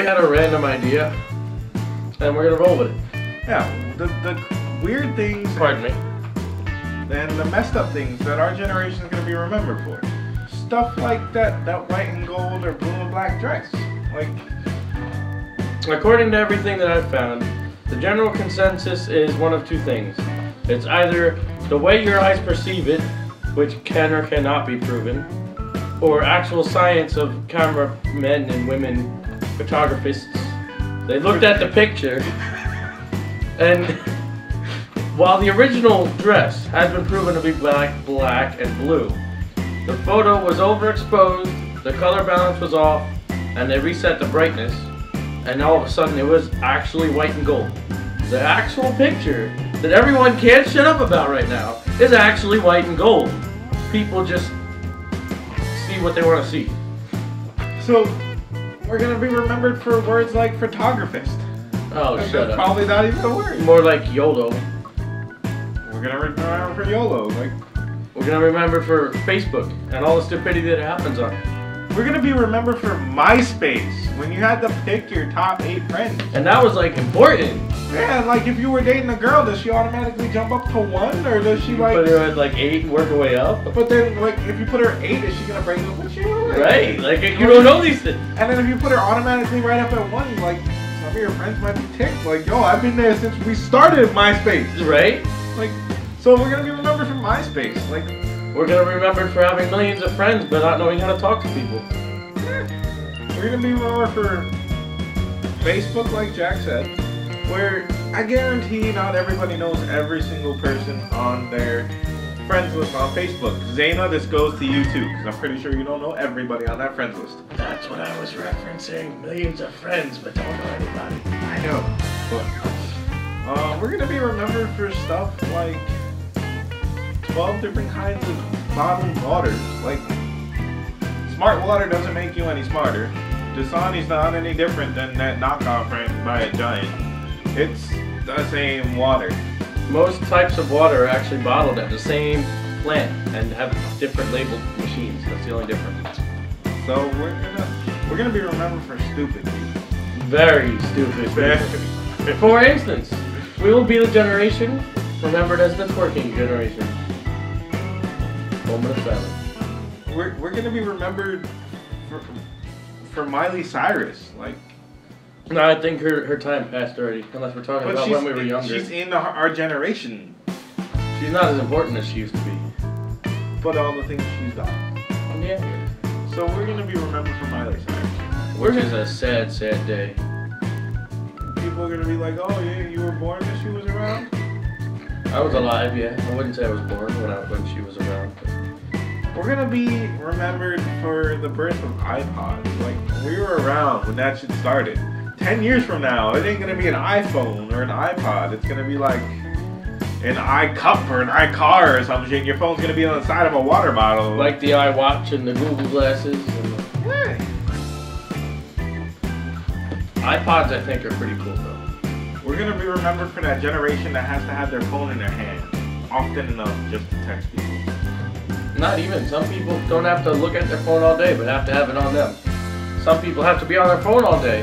We had a random idea, and we're gonna roll with it. Yeah, the weird things. Pardon me. And the messed up things that our generation is going to be remembered for. Stuff like that white and gold or blue and black dress. Like, According to everything that I've found, the general consensus is one of two things. It's either the way your eyes perceive it, which can or cannot be proven, or actual science of cameramen and women, photographers. They looked at the picture, and while the original dress has been proven to be black, and blue, the photo was overexposed, the color balance was off, and they reset the brightness, and all of a sudden it was actually white and gold. The actual picture that everyone can't shut up about right now is actually white and gold. People just see what they want to see. so we're going to be remembered for words like photographist. Oh, That's shut up. probably not even a word. More like YOLO. We're going to remember for YOLO. Like, We're gonna remember for Facebook and all the stupidity that happens on it. we're going to be remembered for MySpace, when you had to pick your top 8 friends. And that was like important. Yeah, like if you were dating a girl, does she automatically jump up to 1, or does she like? Put her at like 8 and work her way up. But then, like, if you put her at 8, is she gonna break up with you? Right, like you don't know these things. And then if you put her automatically right up at 1, like some of your friends might be ticked. Like, yo, I've been there since we started MySpace. Right? Like, so we're gonna be remembered for MySpace. Like, We're gonna be remembered for having millions of friends but not knowing how to talk to people. we're gonna be remembered for Facebook, like Jack said, where I guarantee not everybody knows every single person on their friends list on Facebook. Zaina, this goes to you too, because I'm pretty sure you don't know everybody on that friends list. That's what I was referencing. Millions of friends but don't know anybody. I know, but we're gonna be remembered for stuff like 12 different kinds of bottled waters. Like, Smart Water doesn't make you any smarter. Dasani's not any different than that knockoff brand by a Giant. It's the same water. Most types of water are actually bottled at the same plant and have different labeled machines. That's the only difference. So we're gonna be remembered for stupid people. Very stupid. For instance, we will be the generation remembered as the twerking generation. Moment of silence. We're gonna be remembered for Miley Cyrus. Like, No, I think her time passed already. Unless we're talking about when we were younger. she's in our generation. She's not as important as she used to be. But all the things she's done. Yeah. So we're gonna be remembered for Miley Cyrus. Which is a sad, sad day. People are gonna be like, oh yeah, you were born when she was around? I was alive, yeah. I wouldn't say I was born when she was around. But We're gonna be remembered for the birth of iPods. Like, we were around when that shit started. 10 years from now, it ain't gonna be an iPhone or an iPod. It's gonna be like an iCup or an iCar or some shit. Your phone's gonna be on the side of a water bottle. like the iWatch and the Google glasses. And yeah. iPods, I think, are pretty cool though. We're gonna be remembered for that generation that has to have their phone in their hand often enough just to text people. Not even. Some people don't have to look at their phone all day, but have to have it on them. Some people have to be on their phone all day,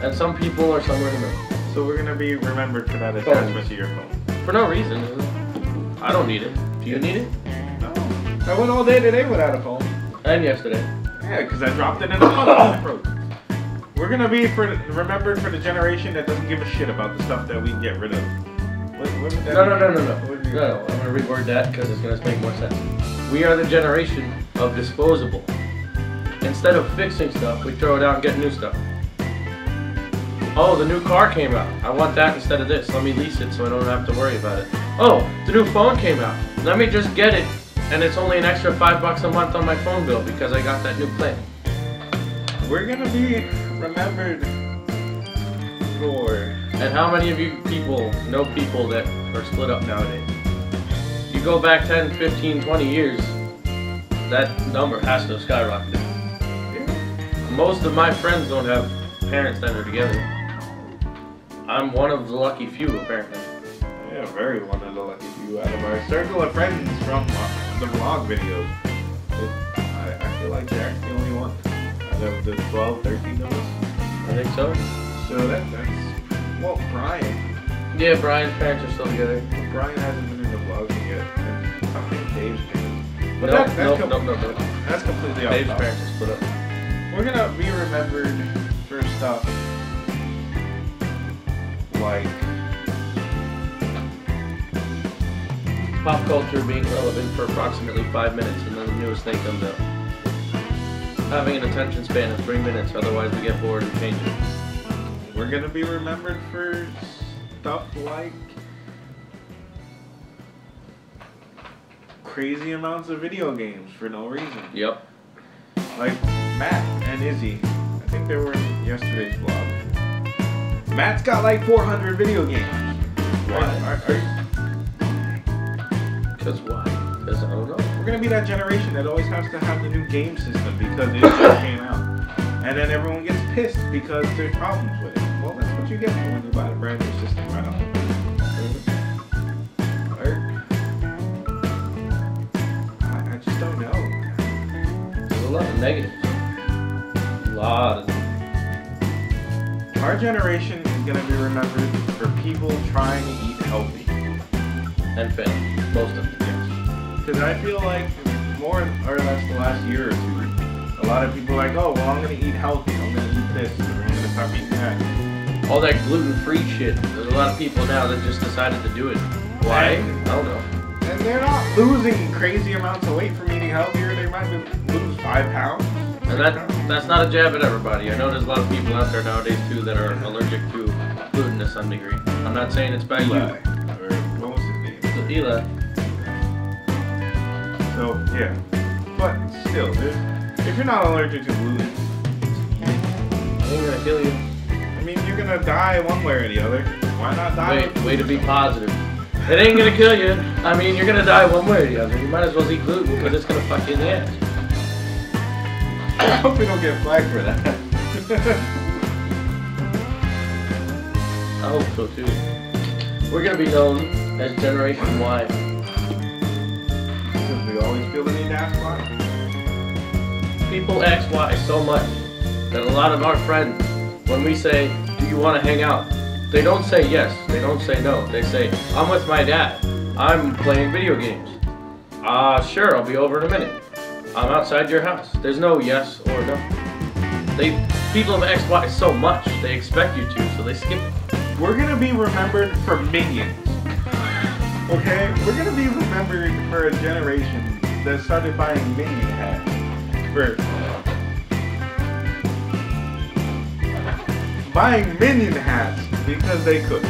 and some people are somewhere in the middle. So we're gonna be remembered for that attachment to your phone. For no reason. I don't need it. Do you need it? No. I went all day today without a phone. And yesterday. Yeah, because I dropped it in a puddle. We're gonna be remembered for the generation that doesn't give a shit about the stuff that we get rid of. What would that No. mean? No, I'm gonna reword that because it's gonna make more sense. We are the generation of disposable. Instead of fixing stuff, we throw it out and get new stuff. Oh, the new car came out. I want that instead of this. Let me lease it so I don't have to worry about it. Oh, the new phone came out. Let me just get it, and it's only an extra $5 a month on my phone bill because I got that new plan. We're gonna be remembered for. And how many of you people know people that are split up nowadays? You go back 10, 15, 20 years, that number has to have skyrocketed. Most of my friends don't have parents that are together. I'm one of the lucky few, apparently. Yeah, very one of the lucky few out of our circle of friends from the vlog videos. I feel like Jack's the only one out of the 12, 13 of us. I think so. So that's well, Brian. Yeah, Brian's parents are still together. Brian hasn't been in the vlogging yet, and I think Dave's parents. But Nope. That's completely off Dave's topic. parents are split up. We're gonna be remembered for stuff like Pop culture being relevant for approximately 5 minutes, and then the newest thing comes out. Having an attention span of 3 minutes, otherwise we get bored and change it. we're gonna be remembered for stuff like crazy amounts of video games for no reason. Yep. Like Matt and Izzy. I think they were in yesterday's vlog. Matt's got like 400 video games. Because why? Because I don't know. We're gonna be that generation that always has to have the new game system because it just came out. And then everyone gets pissed because there's problems with it. Well, that's what you get when you buy a brand new system right off. I just don't know. There's a lot of negatives. A lot of them. Our generation is gonna be remembered for people trying to eat healthy. And fail. Most of them. Yes. Because I feel like more or less the last year or two, a lot of people are like, oh, well, I'm going to eat healthy. I'm going to eat this. I'm going to stop eating that. All that gluten-free shit. There's a lot of people now that just decided to do it. Why? I don't know. And they're not losing crazy amounts of weight from eating healthier. They might lose 5 pounds. And that's not a jab at everybody. I know there's a lot of people out there nowadays too that are allergic to gluten to some degree. I'm not saying it's by you. Eli. Or what was his name? It's Eli. So, yeah. But still, if you're not allergic to gluten, I ain't gonna kill you. I mean, you're going to die one way or the other. Why not die? Way to be positive. It ain't gonna kill you. I mean, you're gonna die one way or the other. You might as well eat gluten because it's gonna fuck you in the ass. I hope we don't get flagged for that. I hope so too. We're gonna be known as Generation Y. Because we always feel the need to ask why. People ask why so much that a lot of our friends, when we say, do you want to hang out? They don't say yes, they don't say no. They say, I'm with my dad. I'm playing video games. Sure, I'll be over in a minute. I'm outside your house. There's no yes or no. People have asked why so much, they expect you to, so they skip it. We're gonna be remembered for Minions. Okay? We're gonna be remembered for a generation that started buying Minion hats. Buying Minion hats because they could.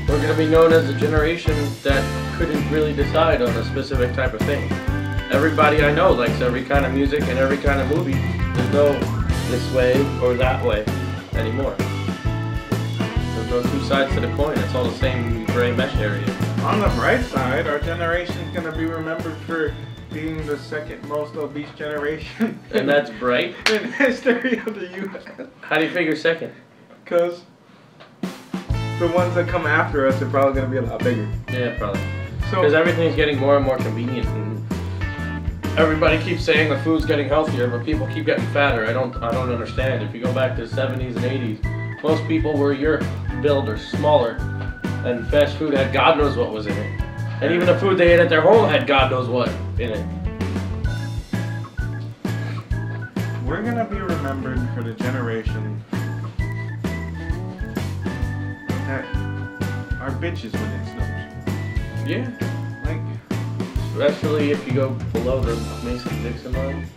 We're going to be known as a generation that couldn't really decide on a specific type of thing. Everybody I know likes every kind of music and every kind of movie. There's no this way or that way anymore. There's no two sides to the coin. It's all the same gray mesh area. On the bright side, our generation's gonna be remembered for being the second most obese generation. And that's bright? In history of the U.S. How do you figure second? Because the ones that come after us are probably going to be a lot bigger. Yeah, probably. So, because everything's getting more and more convenient, and everybody keeps saying the food's getting healthier, but people keep getting fatter. I don't understand. If you go back to the 70s and 80s, most people were your build or smaller, and fast food had God knows what was in it. And even the food they ate at their home had God knows what in it. we're going to be remembered for the generation that are bitches when it snows. Yeah. Like, Especially if you go below the Mason-Dixon line.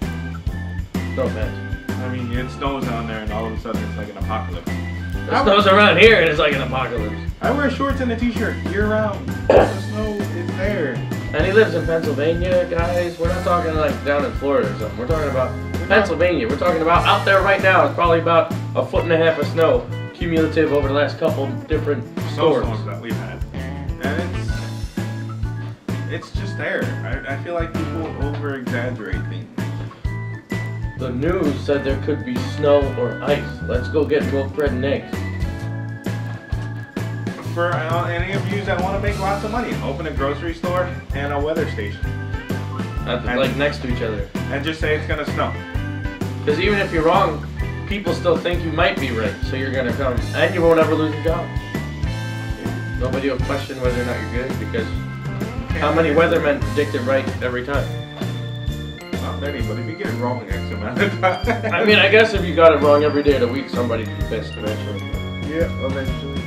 No offense. I mean, it snows down there and all of a sudden it's like an apocalypse. It snows around here and it's like an apocalypse. I wear shorts and a t-shirt year-round. The snow is there. And he lives in Pennsylvania, guys. We're not talking like down in Florida or something. We're talking about Pennsylvania. We're talking about out there right now. It's probably about 1.5 feet of snow cumulative over the last couple different storms. Snowstorms that we've had. And it's just there. I feel like people over-exaggerate things. The news said there could be snow or ice. Let's go get milk, bread, and eggs. For any of you that want to make lots of money, open a grocery store and a weather station. Like next to each other. And just say it's going to snow. Because even if you're wrong, people still think you might be right, so you're gonna come, and you won't ever lose your job. Nobody will question whether or not you're good, because how many weathermen predict it right every time? Not many, but if you get it wrong X amount of time. I mean, I guess if you got it wrong every day of the week, somebody'd be pissed eventually. Yeah, eventually.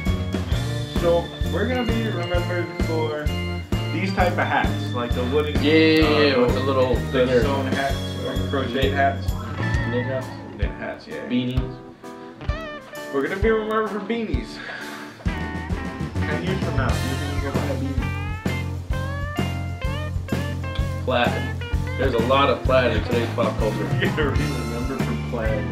So we're gonna be remembered for these type of hats, like the wooden, with the little the sewn hats or crochet hats, knit hats, yeah, beanies. We're gonna be remembered for beanies. 10 years from now, you think you can buy a beanie? Plaid. There's a lot of plaid in today's pop culture. You're gonna be remembered for plaid.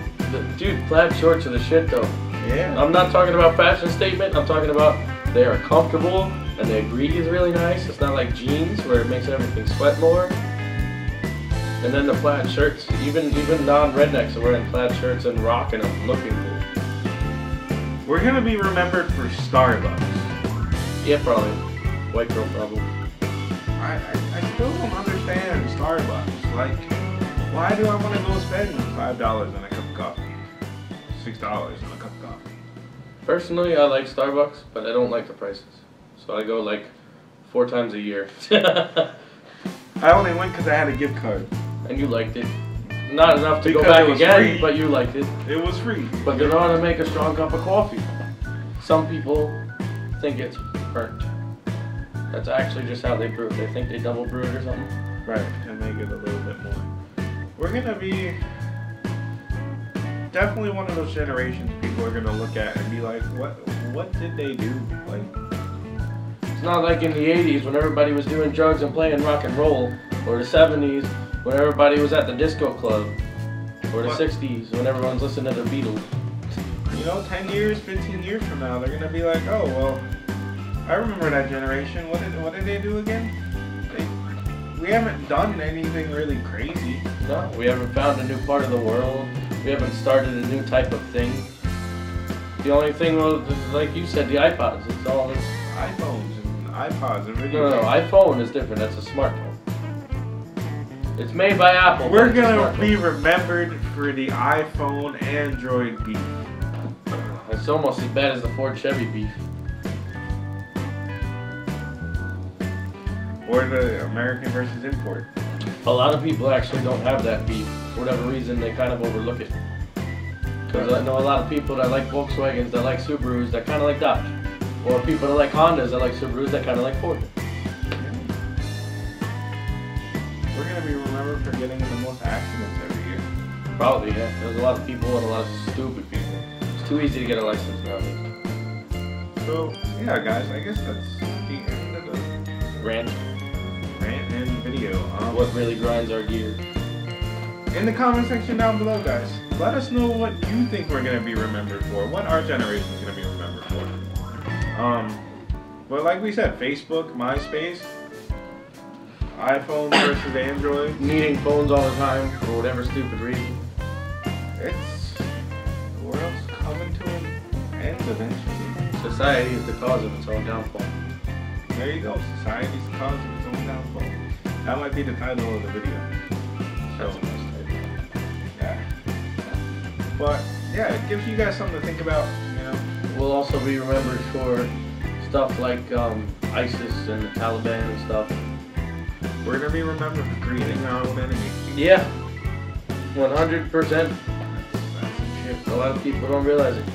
Dude, plaid shorts are the shit though. Yeah. I'm not talking about fashion statement. I'm talking about they are comfortable and the breathe is really nice. It's not like jeans where it makes everything sweat more. And then the plaid shirts, even non-rednecks are wearing plaid shirts and rocking them, looking cool. We're gonna be remembered for Starbucks. Yeah, probably. White girl problem. I still don't understand Starbucks. Like, why do I want to go spend $5 on a cup of coffee? $6 on a cup of coffee. Personally, I like Starbucks, but I don't like the prices. So I go like 4 times a year. I only went because I had a gift card. And you liked it. Not enough to Because go back it was again, free. but you liked it. It was free. But they know how to make a strong cup of coffee. Some people think it's burnt. That's actually just how they brew it. They think they double brew it or something. Right, and make it a little bit more. We're gonna be definitely one of those generations people are gonna look at and be like, what did they do? Like, It's not like in the 80s when everybody was doing drugs and playing rock and roll, or the 70s when everybody was at the disco club, or the 60s when everyone's listening to the Beatles. you know, 10 years, 15 years from now, they're gonna be like, oh well, I remember that generation. What did they do again? We haven't done anything really crazy. No, we haven't found a new part of the world. We haven't started a new type of thing. The only thing was, like you said, the iPods. It's all iPhones and iPods and video. No, iPhone is different. That's a smartphone. It's made by Apple. We're but it's a gonna smartphone. be remembered for the iPhone Android beef. It's almost as bad as the Ford Chevy beef. Or the American versus import. A lot of people actually don't have that beef. For whatever reason, they kind of overlook it. Because I know a lot of people that like Volkswagens, that like Subarus, that kind of like Dodge. Or people that like Hondas, that like Subarus, that kind of like Ford. We're gonna be remembered for getting in the most accidents every year. Probably, yeah. There's a lot of people and a lot of stupid people. It's too easy to get a license nowadays. So, yeah guys, I guess that's the end of the Rant. rant and video. What really grinds our gears. In the comment section down below, guys, let us know what you think we're gonna be remembered for. What our generation is gonna be remembered for. But like we said, Facebook, MySpace, iPhone versus Android. Needing phones all the time for whatever stupid reason. It's the world's coming to an end eventually. Society is the cause of its own downfall. There you go. Society's the cause of its own downfall. That might be the title of the video. That's a nice title. Yeah. But yeah, it gives you guys something to think about, you know. We'll also be remembered for stuff like ISIS and the Taliban and stuff. We're gonna be remembered for creating our own enemy. Yeah, 100%. That's some shit. A lot of people don't realize it.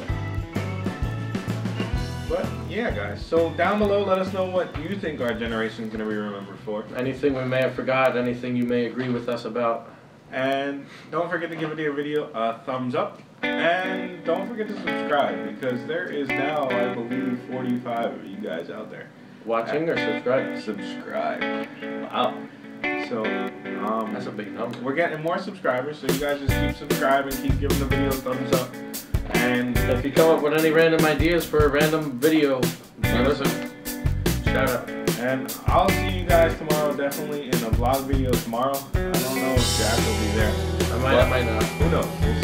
But yeah, guys. So down below, let us know what you think our generation is gonna be remembered for. Anything we may have forgot, anything you may agree with us about. And don't forget to give the video a thumbs up. And don't forget to subscribe, because there is now, I believe, 45 of you guys out there. Watching or subscribing? Subscribe. Wow, So, that's a big number. we're getting more subscribers, so you guys just keep subscribing, keep giving the video a thumbs up. And If you come up with any random ideas for a random video, give us a shout out. And I'll see you guys tomorrow, definitely in a vlog video tomorrow. I don't know if Jack will be there. I might not. Who knows? We'll